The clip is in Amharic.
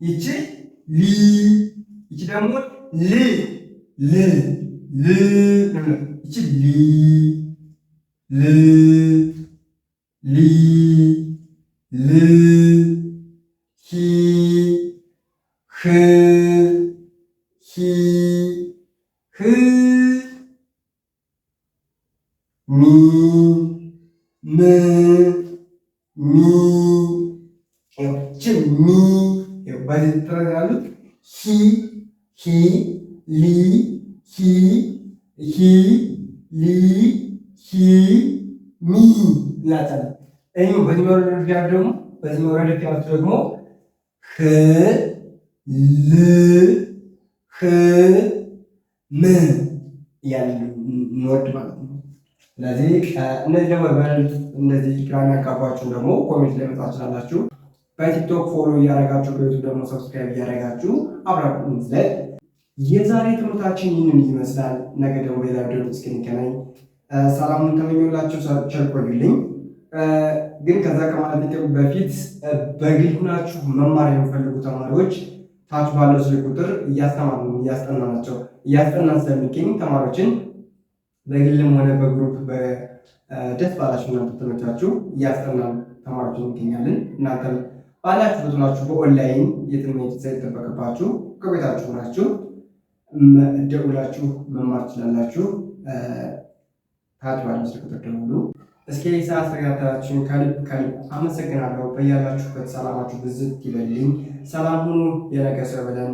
ይቺ ሊ ይቺ ደግሞ ል ል ል ይቺ ሊ ል ሊ ል ሂ ህ ሂ ህ ሚ ም ሚ ይቺ ሚ በዚህ ጥረት ያሉት ሂ ሂ ሊ ሂ ሂ ሊ ሂ ሚ እንላለን። ይሄው በዚህኛው ረድፍ ያሉት ደግሞ በዚህኛው ረድፍ ያሉት ደግሞ ህ ል ህ ም እያልን እንወድ ማለት ነው። ስለዚህ እነዚህ ደግሞ እንደዚህ ግራ የሚያጋባችሁን ደግሞ ኮሜንት ላይ መጻፍ ትችላላችሁ። በቲክቶክ ፎሎ እያደረጋችሁ በዩቱብ ደግሞ ሰብስክራይብ እያደረጋችሁ አብራችሁን ላይ የዛሬ ትምህርታችን ይህንን ይመስላል። ነገ ደግሞ ሌላ ቪዲዮ እስክንገናኝ ሰላሙን ተመኘሁላችሁ። ቸር ቆዩልኝ። ግን ከዛ ከማለት በፊት በግል ሆናችሁ መማር የሚፈልጉ ተማሪዎች ታች ባለው ስልክ ቁጥር እያስጠናን ስለሚገኝ ተማሪዎችን በግልም ሆነ በግሩፕ ደስ ባላችሁ እናንተ ተመቻችሁ እያስጠናን ተማሪዎችን እንገኛለን። እናንተም ባላችሁበት ሆናችሁ በኦንላይን የትምህርት ሳይጠበቅባችሁ ከቤታችሁ ሆናችሁ ደውላችሁ መማር ትችላላችሁ። ታች ባለው ስልክ ቁጥር ደውሉ። እስከ ሰዓት ተከታታችሁን ከልብ አመሰግናለሁ። በያላችሁበት ሰላማችሁ ብዝት ይበልልኝ። ሰላም ሁኑ። የነገ ሰው ይበለን።